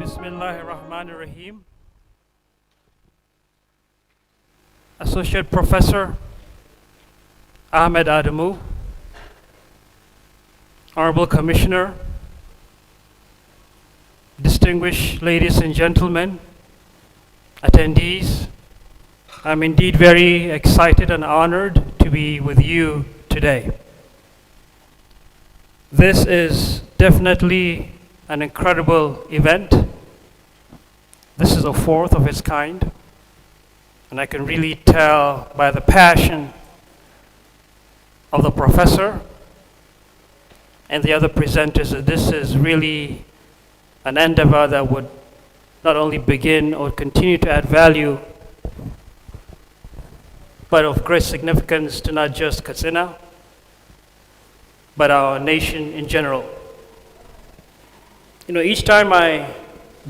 Bismillahirrahmanirrahim. Associate Professor Ahmed Adamu, Honorable Commissioner, distinguished ladies and gentlemen, attendees, I'm indeed very excited and honored to be with you today. This is definitely an incredible event. This is a fourth of its kind, and I can really tell by the passion of the professor and the other presenters that this is really an endeavor that would not only begin or continue to add value, but of great significance to not just Katsina, but our nation in general. You know, each time I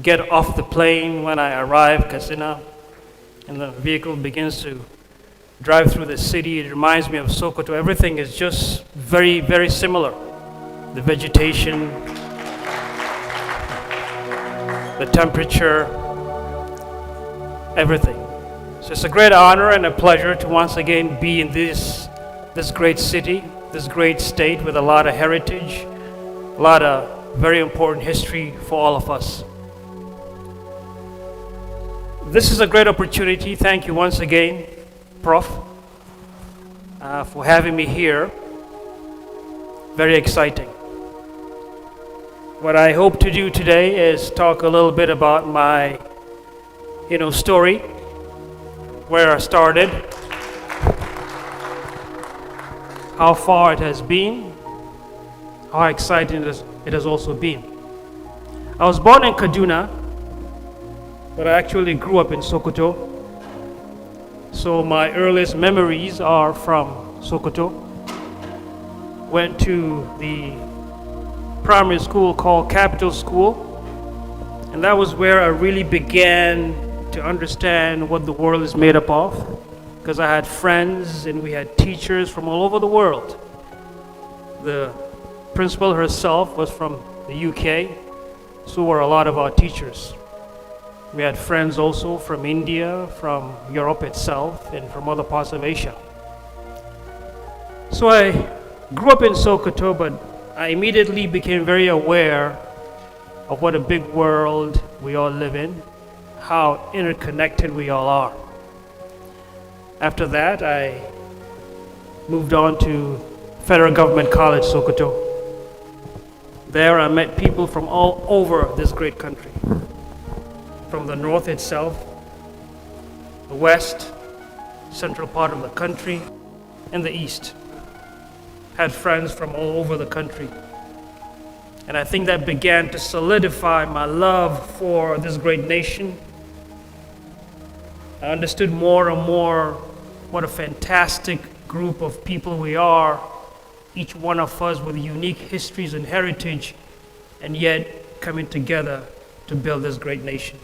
get off the plane when I arrive Katsina and the vehicle begins to drive through the city, it reminds me of Sokoto. Everything is just very, very similar. The vegetation, the temperature, everything. So it's a great honor and a pleasure to once again be in this great city, this great state with a lot of heritage, a lot of very important history for all of us. This is a great opportunity. Thank you once again, Prof, for having me here. Very exciting. What I hope to do today is talk a little bit about my, story, where I started, how far it has been, how exciting it has also been. I was born in Kaduna, but I actually grew up in Sokoto. So my earliest memories are from Sokoto. Went to the primary school called Capital School, and that was where I really began to understand what the world is made up of, because I had friends and we had teachers from all over the world. The principal herself was from the UK, so were a lot of our teachers. We had friends also from India, from Europe itself, and from other parts of Asia. So I grew up in Sokoto, but I immediately became very aware of what a big world we all live in, how interconnected we all are. After that, I moved on to Federal Government College, Sokoto. There I met people from all over this great country, from the north itself, the west, central part of the country, and the east. Had friends from all over the country. And I think that began to solidify my love for this great nation. I understood more and more what a fantastic group of people we are, each one of us with unique histories and heritage, and yet coming together to build this great nation.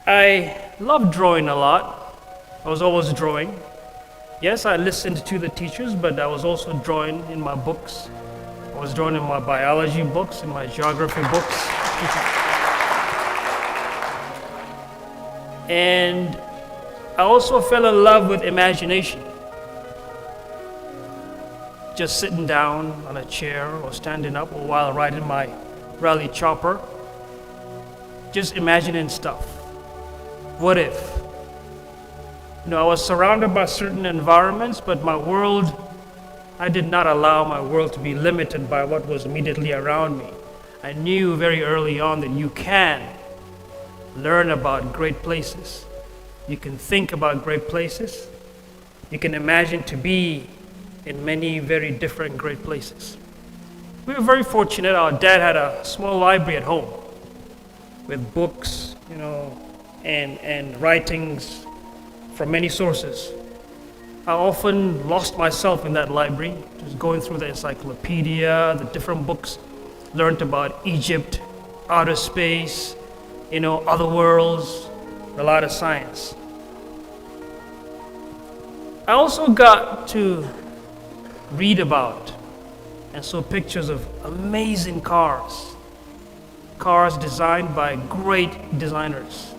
I love drawing a lot. I was always drawing. Yes, I listened to the teachers, but I was also drawing in my books. I was drawing in my biology books, in my geography books. And I also fell in love with imagination. Just sitting down on a chair or standing up while riding my rally chopper, just imagining stuff. What if? I was surrounded by certain environments, but I did not allow my world to be limited by what was immediately around me. I knew very early on that you can learn about great places. You can think about great places. You can imagine to be in many very different great places. We were very fortunate. Our dad had a small library at home with books, and writings from many sources. I often lost myself in that library, just going through the encyclopedia, the different books, learned about Egypt, outer space, other worlds, a lot of science. I also got to read about and saw pictures of amazing cars. Cars designed by great designers.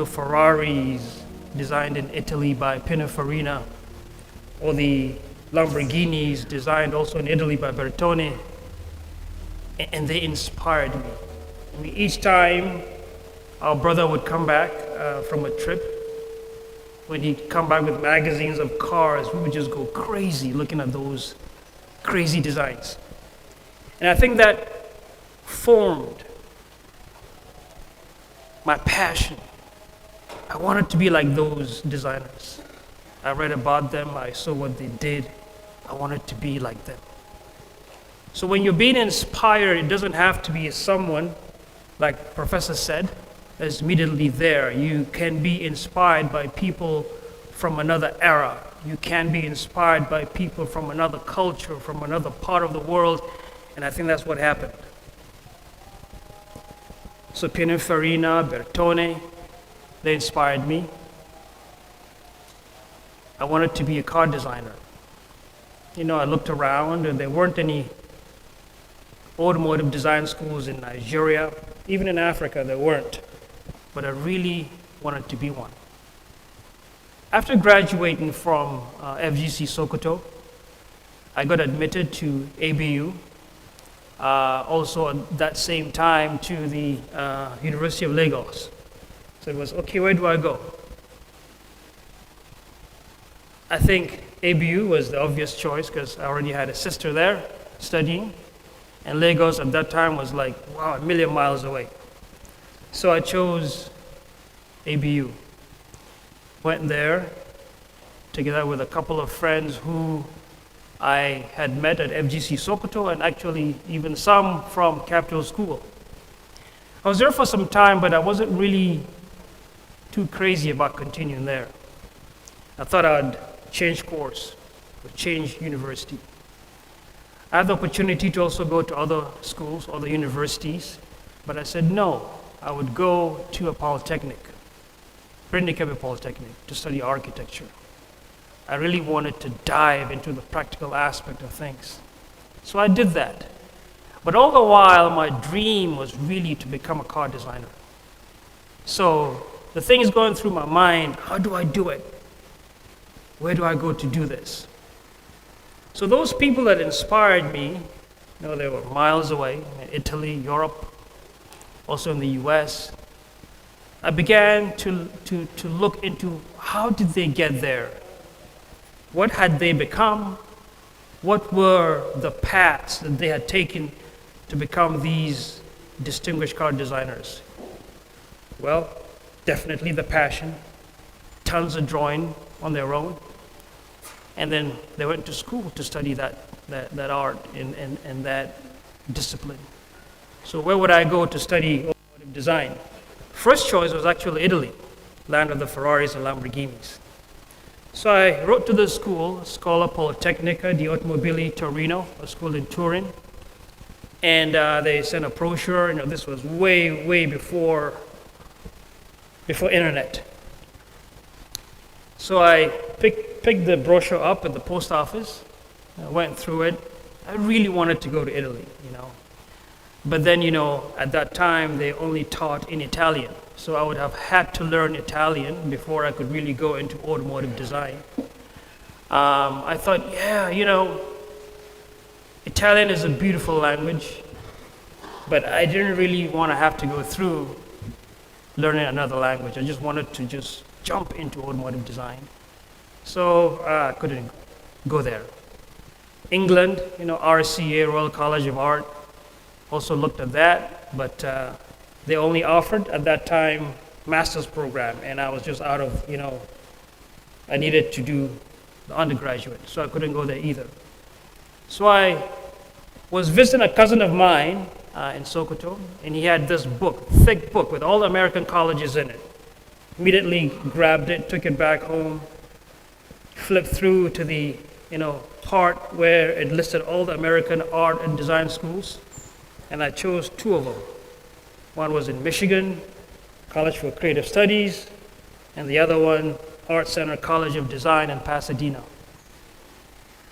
Ferraris designed in Italy by Pininfarina, or the Lamborghinis designed also in Italy by Bertone. And they inspired me. Each time our brother would come back from a trip, when he'd come back with magazines of cars, we would just go crazy looking at those crazy designs. And I think that formed my passion. I wanted to be like those designers. I read about them, I saw what they did. I wanted to be like them. So when you're being inspired, it doesn't have to be someone, like Professor said, that's immediately there. You can be inspired by people from another era. You can be inspired by people from another culture, from another part of the world, and I think that's what happened. So Pininfarina, Bertone, they inspired me. I wanted to be a car designer. I looked around and there weren't any automotive design schools in Nigeria. Even in Africa, there weren't. But I really wanted to be one. After graduating from FGC Sokoto, I got admitted to ABU. Also at that same time to the University of Lagos. So it was, okay, where do I go? I think ABU was the obvious choice because I already had a sister there studying. And Lagos at that time was like, wow, 1,000,000 miles away. So I chose ABU. Went there together with a couple of friends who I had met at FGC Sokoto and actually even some from Capital School. I was there for some time, but I wasn't really too crazy about continuing there. I thought I'd change course or change university. I had the opportunity to also go to other schools, other universities, but I said no, I would go to a polytechnic, Brindikebe Polytechnic, to study architecture. I really wanted to dive into the practical aspect of things. So I did that. But all the while, my dream was really to become a car designer. So the thing is going through my mind, how do I do it? Where do I go to do this? So those people that inspired me, they were miles away, in Italy, Europe, also in the US. I began to look into how did they get there? What had they become? What were the paths that they had taken to become these distinguished car designers? Well, definitely the passion, tons of drawing on their own. And then they went to school to study that art and that discipline. So where would I go to study automotive design? First choice was actually Italy, land of the Ferraris and Lamborghinis. So I wrote to the school, Scuola Politecnica di Automobili Torino, a school in Turin, and they sent a brochure. This was way before internet. So I picked the brochure up at the post office. I went through it. I really wanted to go to Italy, But then, at that time, they only taught in Italian. So I would have had to learn Italian before I could really go into automotive design. I thought, Italian is a beautiful language, but I didn't really want to have to go through learning another language. I just wanted to just jump into automotive design. So I couldn't go there. England, RCA, Royal College of Art, also looked at that, but they only offered at that time master's program, and I was just out of, I needed to do the undergraduate, so I couldn't go there either. So I was visiting a cousin of mine in Sokoto, and he had this book, thick book with all the American colleges in it. Immediately grabbed it, took it back home, flipped through to the part where it listed all the American art and design schools, and I chose two of them. One was in Michigan, College for Creative Studies, and the other one, Art Center College of Design in Pasadena.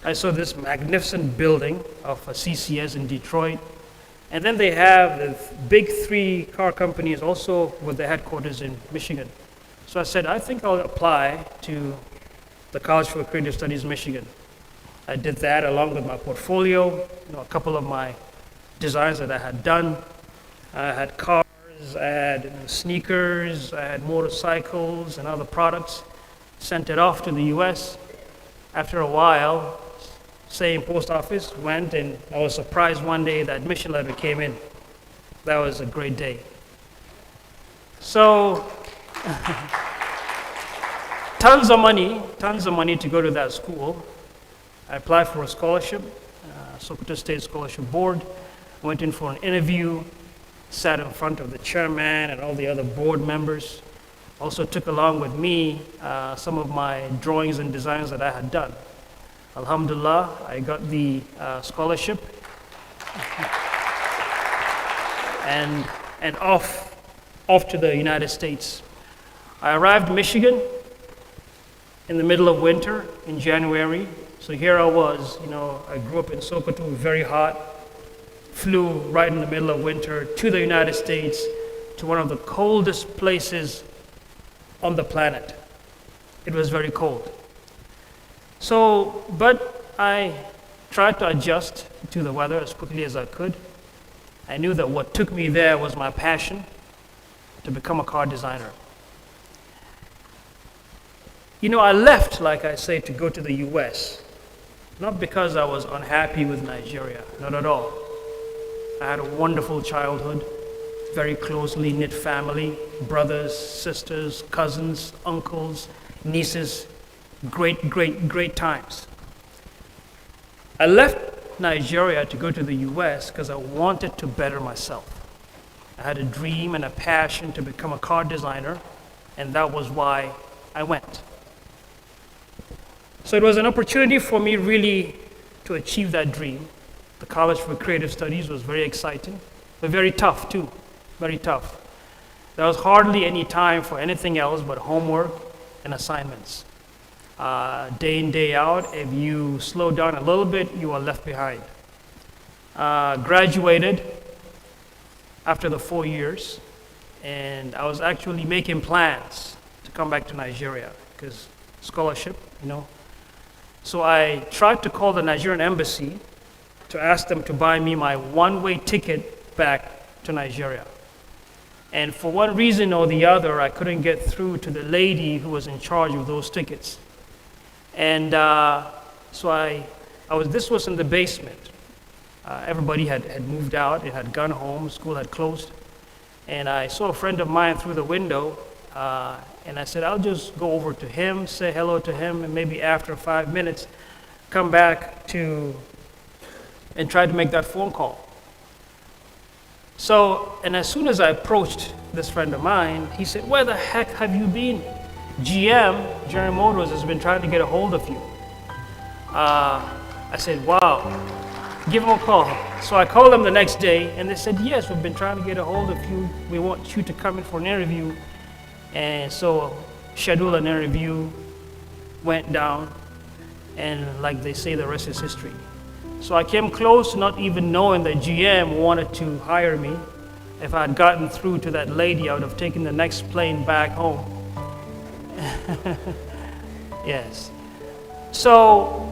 I saw this magnificent building of a CCS in Detroit. And then they have the big 3 car companies also with their headquarters in Michigan. So I said, I think I'll apply to the College for Creative Studies, Michigan. I did that along with my portfolio, a couple of my designs that I had done. I had cars, I had sneakers, I had motorcycles and other products. Sent it off to the US. After a while, same post office, went, and I was surprised one day the admission letter came in. That was a great day. So, tons of money to go to that school. I applied for a scholarship, Sokoto State Scholarship Board, went in for an interview, sat in front of the chairman and all the other board members. Also took along with me some of my drawings and designs that I had done. Alhamdulillah, I got the scholarship and off to the United States. I arrived in Michigan in the middle of winter in January. So here I was, I grew up in Sokoto, very hot, flew right in the middle of winter to the United States, to one of the coldest places on the planet. It was very cold. So, but I tried to adjust to the weather as quickly as I could. I knew that what took me there was my passion to become a car designer. I left, like I say, to go to the US, not because I was unhappy with Nigeria, not at all. I had a wonderful childhood, very closely knit family, brothers, sisters, cousins, uncles, nieces, great times. I left Nigeria to go to the US because I wanted to better myself. I had a dream and a passion to become a car designer, and that was why I went. So it was an opportunity for me really to achieve that dream. The College for Creative Studies was very exciting, but very tough too, very tough. There was hardly any time for anything else but homework and assignments. Day in, day out, if you slow down a little bit, you are left behind. Graduated after the 4 years, and I was actually making plans to come back to Nigeria because scholarship, So I tried to call the Nigerian embassy to ask them to buy me my one-way ticket back to Nigeria. And for one reason or the other, I couldn't get through to the lady who was in charge of those tickets. And so this was in the basement. Everybody had moved out, it had gone home, school had closed. And I saw a friend of mine through the window, and I said, I'll just go over to him, say hello to him, and maybe after 5 minutes, come back and try to make that phone call. So, and as soon as I approached this friend of mine, he said, where the heck have you been? General Motors has been trying to get a hold of you. I said, wow, give him a call. So I called them the next day, and they said, yes, we've been trying to get a hold of you. We want you to come in for an interview. And so schedule an interview, went down, and like they say, the rest is history. So I came close to not even knowing that GM wanted to hire me. If I had gotten through to that lady, I would have taken the next plane back home. Yes. So,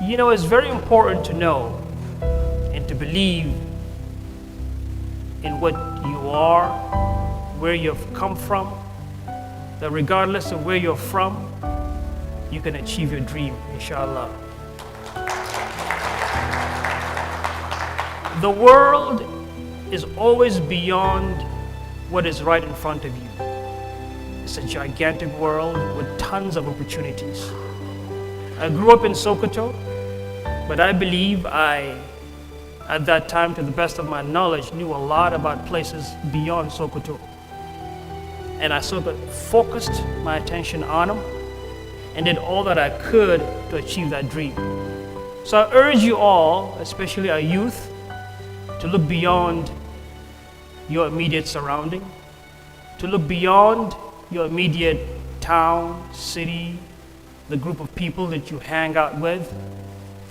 it's very important to know and to believe in what you are, where you've come from, that regardless of where you're from, you can achieve your dream, inshallah. The world is always beyond what is right in front of you. It's a gigantic world with tons of opportunities. I grew up in Sokoto, but I believe at that time, to the best of my knowledge, knew a lot about places beyond Sokoto. And I sort of focused my attention on them and did all that I could to achieve that dream. So I urge you all, especially our youth, to look beyond your immediate surrounding, to look beyond your immediate town, city, the group of people that you hang out with,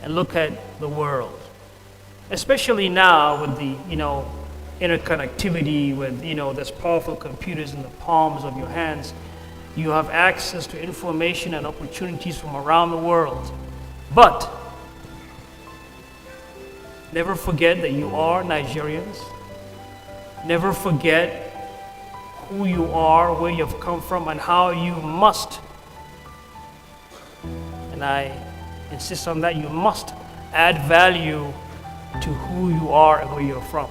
and look at the world. Especially now with the, interconnectivity, with, there's powerful computers in the palms of your hands. You have access to information and opportunities from around the world. But never forget that you are Nigerians. Never forget who you are, where you've come from, and how you must, and I insist on that, you must add value to who you are and where you're from.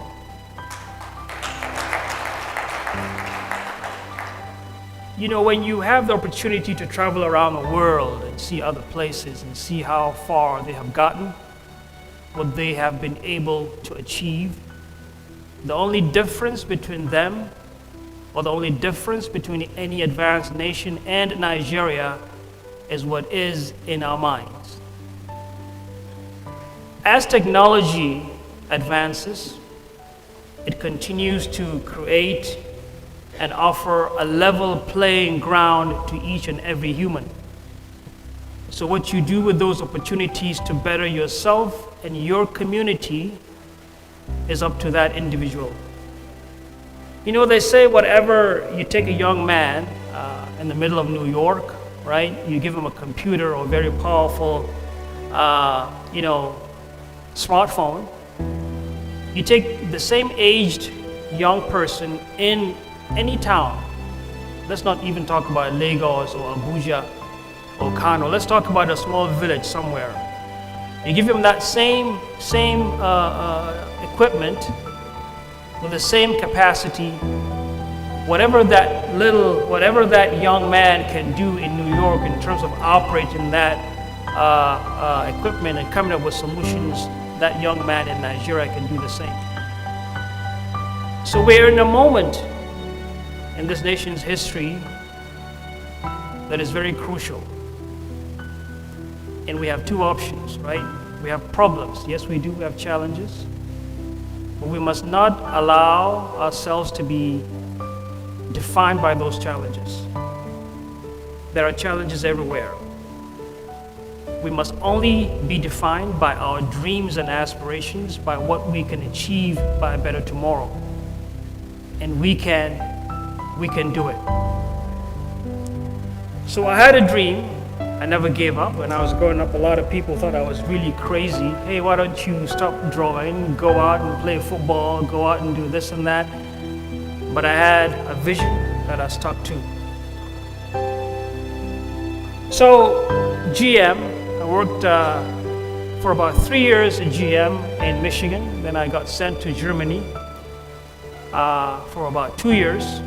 When you have the opportunity to travel around the world and see other places and see how far they have gotten, what they have been able to achieve, the only difference between them, or the only difference between any advanced nation and Nigeria, is what is in our minds. As technology advances, it continues to create and offer a level playing ground to each and every human. So what you do with those opportunities to better yourself and your community is up to that individual. They say whatever you take a young man in the middle of New York, right? You give him a computer or a very powerful, smartphone. You take the same aged young person in any town. Let's not even talk about Lagos or Abuja or Kano. Let's talk about a small village somewhere. You give him that same equipment with the same capacity. Whatever that young man can do in New York in terms of operating that equipment and coming up with solutions, that young man in Nigeria can do the same. So we're in a moment in this nation's history that is very crucial. And we have two options, right? We have problems. Yes, we do. We have challenges. But we must not allow ourselves to be defined by those challenges. There are challenges everywhere. We must only be defined by our dreams and aspirations, by what we can achieve by a better tomorrow. And we can do it. So I had a dream. I never gave up. When I was growing up, a lot of people thought I was really crazy. Hey, why don't you stop drawing, go out and play football, go out and do this and that. But I had a vision that I stuck to. So GM, I worked for about 3 years at GM in Michigan. Then I got sent to Germany for about 2 years.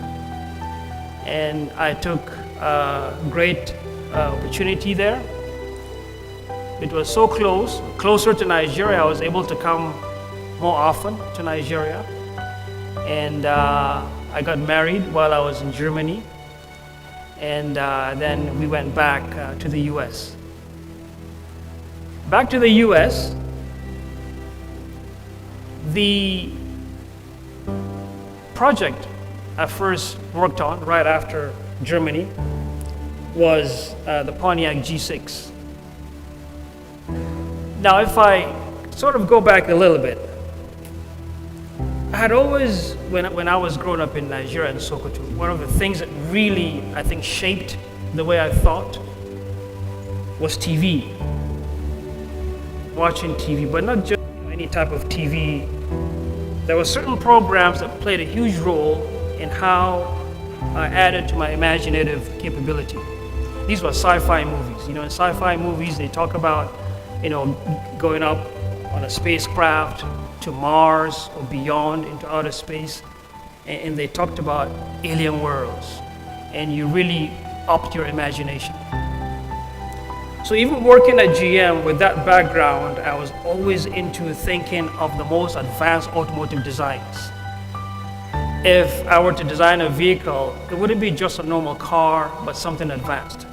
And I took a great opportunity there. It was so closer to Nigeria. I was able to come more often to Nigeria. And I got married while I was in Germany. And then we went back to the US. Back to the US, the project I first worked on right after Germany was the Pontiac G6. Now, if I sort of go back a little bit, I had always, when I was growing up in Nigeria and Sokoto, one of the things that really, I think, shaped the way I thought was TV. Watching TV, but not just any type of TV. There were certain programs that played a huge role in how I added to my imaginative capability. These were sci-fi movies. In sci-fi movies, they talk about, going up on a spacecraft to Mars or beyond into outer space, and they talked about alien worlds, and you really upped your imagination. So even working at GM with that background, I was always into thinking of the most advanced automotive designs. If I were to design a vehicle, it wouldn't be just a normal car, but something advanced.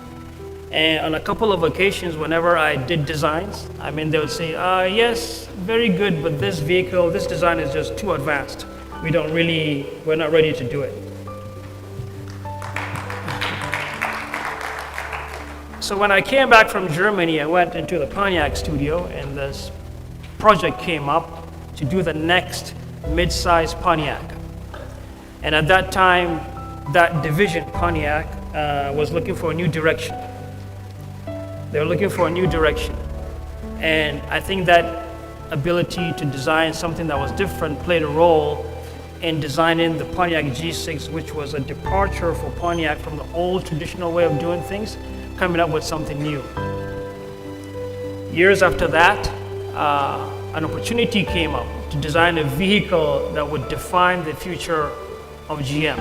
And on a couple of occasions, whenever I did designs, they would say, yes, very good, but this vehicle, this design is just too advanced. We're not ready to do it. So when I came back from Germany, I went into the Pontiac studio, and this project came up to do the next mid-size Pontiac. And at that time, that division, Pontiac, was looking for a new direction. They were looking for a new direction. And I think that ability to design something that was different played a role in designing the Pontiac G6, which was a departure for Pontiac from the old traditional way of doing things, coming up with something new. Years after that, an opportunity came up to design a vehicle that would define the future of GM.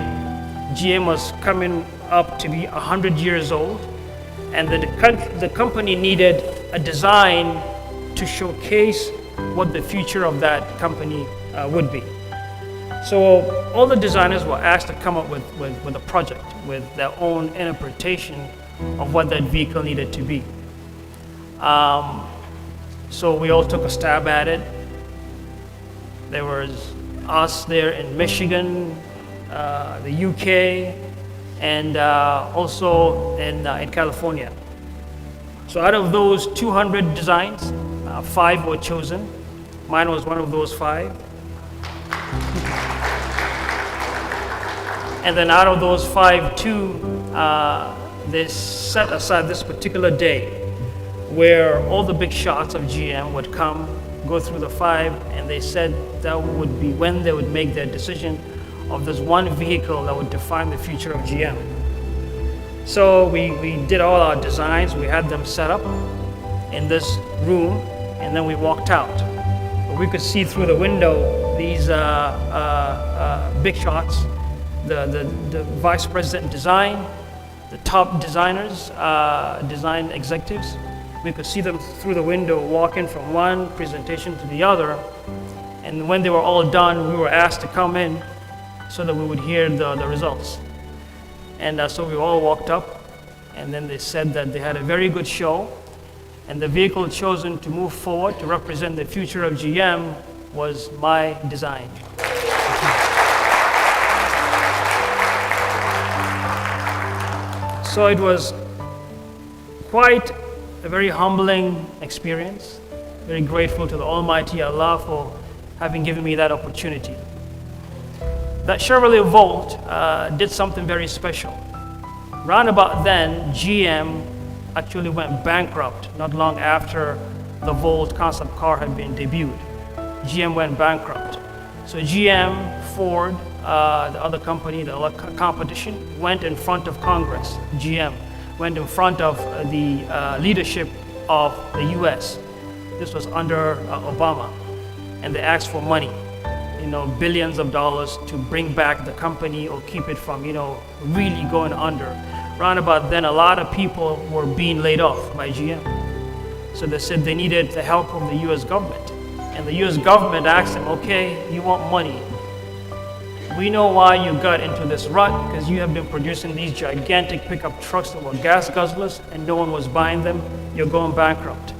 GM was coming up to be 100 years old, and the company needed a design to showcase what the future of that company would be. So all the designers were asked to come up with a project, with their own interpretation of what that vehicle needed to be. So we all took a stab at it. There was us there in Michigan, the UK, and also in California. So out of those 200 designs, 5 were chosen. Mine was one of those 5. And then out of those 5, 2, they set aside this particular day where all the big shots of GM would come, go through the 5, and they said that would be when they would make their decision of this one vehicle that would define the future of GM. So we did all our designs, we had them set up in this room, and then we walked out. But we could see through the window these big shots, the vice president design, the top designers, design executives. We could see them through the window walking from one presentation to the other. And when they were all done, we were asked to come in so that we would hear the results. And so we all walked up, and then they said that they had a very good show, and the vehicle chosen to move forward to represent the future of GM was my design. So it was quite a very humbling experience. Very grateful to the Almighty Allah for having given me that opportunity. That Chevrolet Volt did something very special. Round about then, GM actually went bankrupt not long after the Volt concept car had been debuted. GM went bankrupt. So GM, Ford, the other company, the other competition, went in front of Congress. GM went in front of the leadership of the US. This was under Obama. And they asked for money, billions of dollars to bring back the company or keep it from, really going under. Round about then, a lot of people were being laid off by GM. So they said they needed the help of the US government. And the US government asked them, okay, you want money. We know why you got into this rut, because you have been producing these gigantic pickup trucks that were gas guzzlers and no one was buying them. You're going bankrupt.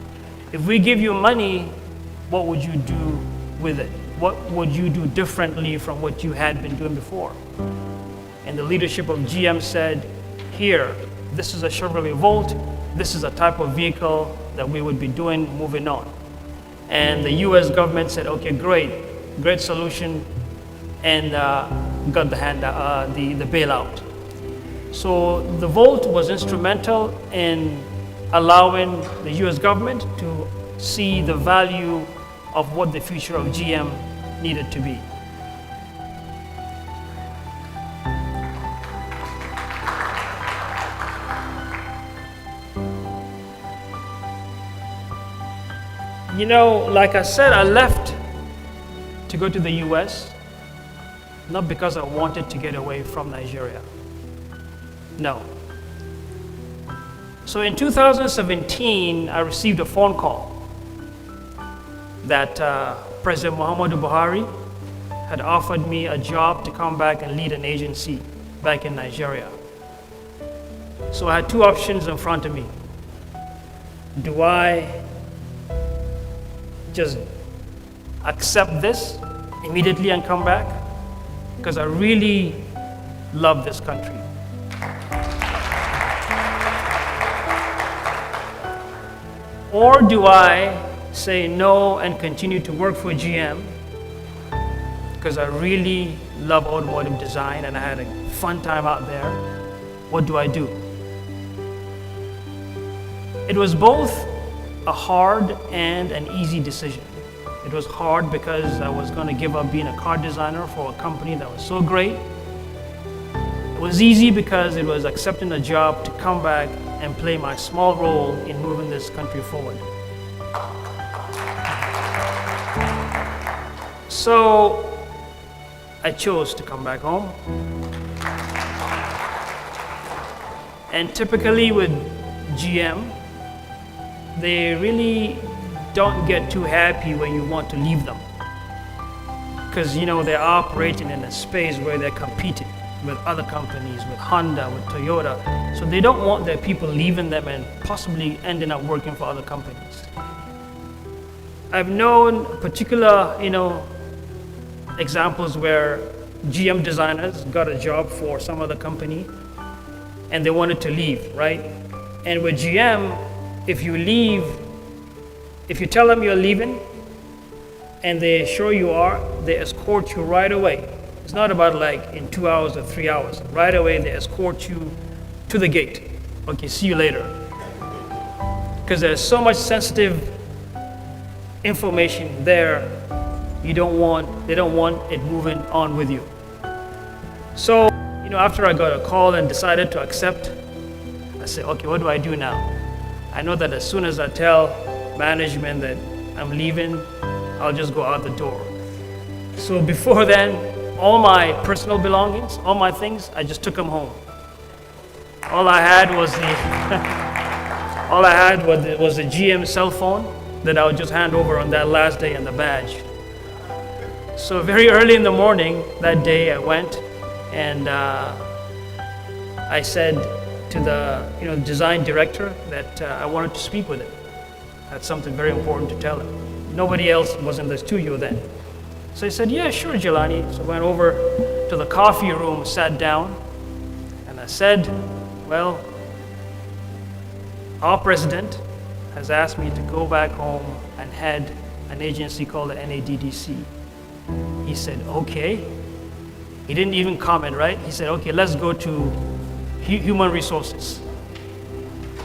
If we give you money, what would you do with it? What would you do differently from what you had been doing before? And the leadership of GM said, here, this is a Chevrolet Volt. This is a type of vehicle that we would be doing moving on. And the US government said, okay, great solution, and got the bailout. So the Volt was instrumental in allowing the US government to see the value of what the future of GM needed to be. Like I said, I left to go to the US, not because I wanted to get away from Nigeria. No. So in 2017, I received a phone call that President Muhammadu Buhari had offered me a job to come back and lead an agency back in Nigeria. So I had 2 options in front of me. Do I just accept this immediately and come back? Because I really love this country. Or do I say no and continue to work for GM because I really love automotive design and I had a fun time out there? What do I do? It was both a hard and an easy decision. It was hard because I was going to give up being a car designer for a company that was so great. It was easy because it was accepting a job to come back and play my small role in moving this country forward. So I chose to come back home. And typically with GM, they really don't get too happy when you want to leave them. Because they're operating in a space where they're competing with other companies, with Honda, with Toyota. So they don't want their people leaving them and possibly ending up working for other companies. I've known particular, examples where GM designers got a job for some other company and they wanted to leave, right? And with GM, if you tell them you're leaving and they're sure you are, they escort you right away. It's not about like in 2 hours or 3 hours. Right away, they escort you to the gate. Okay, see you later. Because there's so much sensitive information there, they don't want it moving on with you. So, after I got a call and decided to accept, I said, okay, what do I do now? I know that as soon as I tell management that I'm leaving, I'll just go out the door. So before then, all my personal belongings, all my things, I just took them home. All I had was the GM cell phone that I would just hand over on that last day and the badge. So very early in the morning that day, I went and I said to the design director that I wanted to speak with him. That's something very important to tell him. Nobody else was in the studio then. So he said, yeah, sure, Jelani. So I went over to the coffee room, sat down, and I said, well, our president has asked me to go back home and head an agency called the NADDC. He said, okay. He didn't even comment, right? He said, okay, let's go to human resources.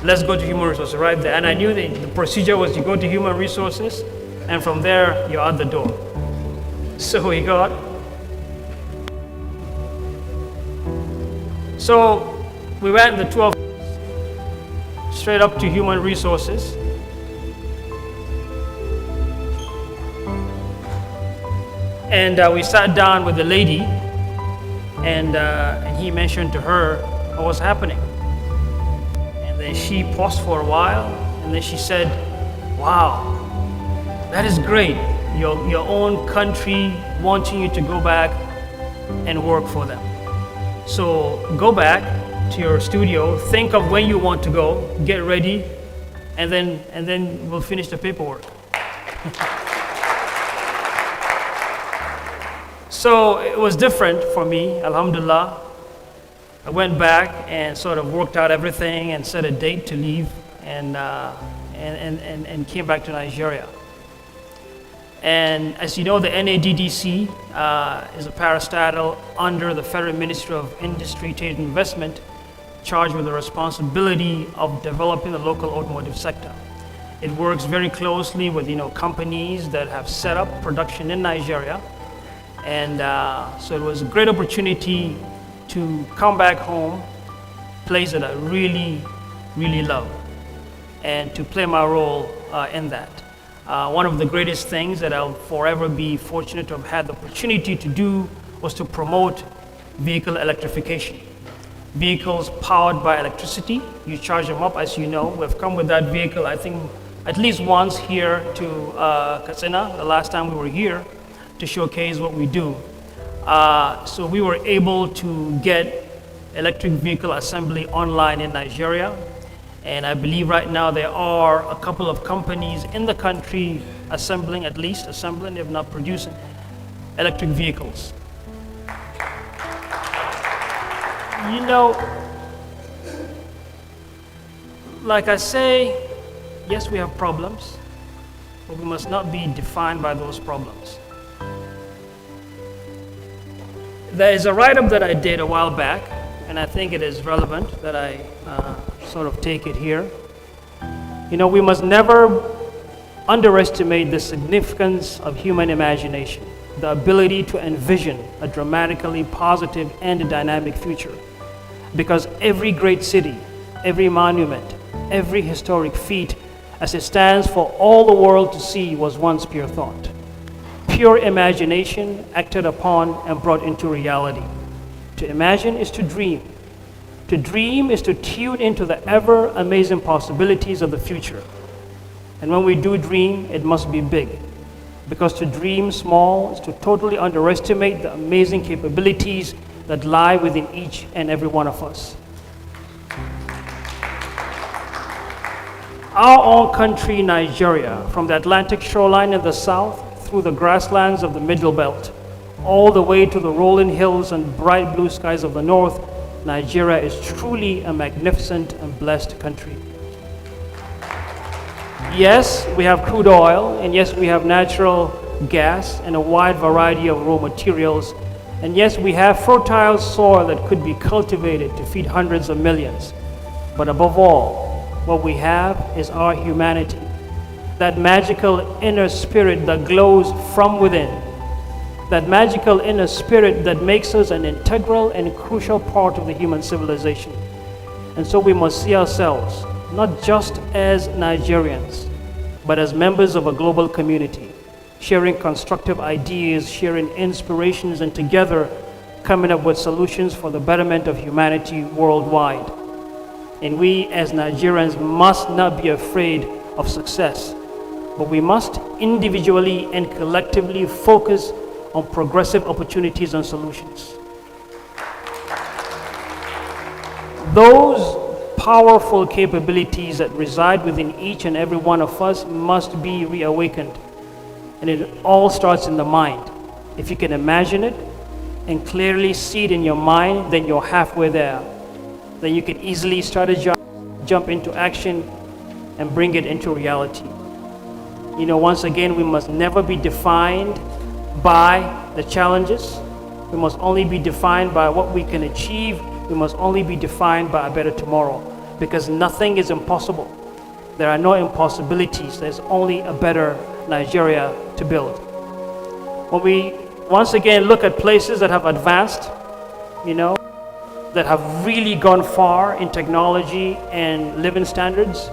Let's go to human resources right there. And I knew the procedure was you go to human resources, and from there, you're out the door. So we got. So we went the 12 straight up to human resources. And we sat down with the lady, and he mentioned to her what was happening. And then she paused for a while, and then she said, wow, that is great. Your own country wanting you to go back and work for them. So go back to your studio, think of when you want to go, get ready, and then we'll finish the paperwork. So it was different for me, alhamdulillah. I went back and sort of worked out everything and set a date to leave and came back to Nigeria. And as you know, the NADDC is a parastatal under the Federal Ministry of Industry, Trade and Investment, charged with the responsibility of developing the local automotive sector. It works very closely with companies that have set up production in Nigeria. And so it was a great opportunity to come back home, a place that I really, really love, and to play my role in that. One of the greatest things that I'll forever be fortunate to have had the opportunity to do was to promote vehicle electrification. Vehicles powered by electricity, you charge them up, as you know. We've come with that vehicle, I think, at least once here to Katsina, the last time we were here, to showcase what we do. So we were able to get electric vehicle assembly online in Nigeria. And I believe right now there are a couple of companies in the country assembling, if not producing, electric vehicles. Like I say, yes, we have problems, but we must not be defined by those problems. There is a write-up that I did a while back, and I think it is relevant that I sort of take it here. You know, we must never underestimate the significance of human imagination, the ability to envision a dramatically positive and dynamic future. Because every great city, every monument, every historic feat, as it stands for all the world to see, was once pure thought. Pure imagination acted upon and brought into reality. To imagine is to dream. To dream is to tune into the ever-amazing possibilities of the future. And when we do dream, it must be big. Because to dream small is to totally underestimate the amazing capabilities that lie within each and every one of us. Our own country, Nigeria, from the Atlantic shoreline in the south through the grasslands of the Middle Belt, all the way to the rolling hills and bright blue skies of the north, Nigeria is truly a magnificent and blessed country. Yes, we have crude oil, and yes, we have natural gas and a wide variety of raw materials, and yes, we have fertile soil that could be cultivated to feed hundreds of millions. But above all, what we have is our humanity, that magical inner spirit that glows from within, that magical inner spirit that makes us an integral and crucial part of the human civilization. And so we must see ourselves not just as Nigerians, but as members of a global community, sharing constructive ideas, sharing inspirations, and together coming up with solutions for the betterment of humanity worldwide. And we as Nigerians must not be afraid of success, but we must individually and collectively focus on progressive opportunities and solutions. Those powerful capabilities that reside within each and every one of us must be reawakened. And it all starts in the mind. If you can imagine it and clearly see it in your mind, then you're halfway there. Then you can easily start a jump into action and bring it into reality. You know, once again, we must never be defined by the challenges. We must only be defined by what we can achieve. We must only be defined by a better tomorrow, because nothing is impossible. There are no impossibilities. There's only a better Nigeria to build. When we once again look at places that have advanced, you know, that have really gone far in technology and living standards,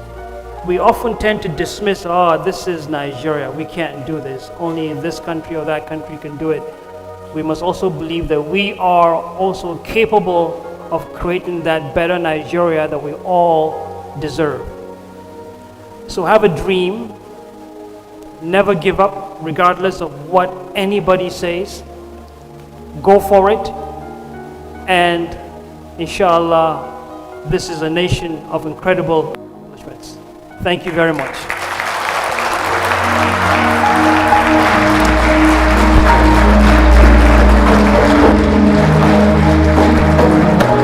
we often tend to dismiss, oh, this is Nigeria, we can't do this. Only this country or that country can do it. We must also believe that we are also capable of creating that better Nigeria that we all deserve. So have a dream, never give up regardless of what anybody says. Go for it, and inshallah, this is a nation of incredible accomplishments. Thank you very much.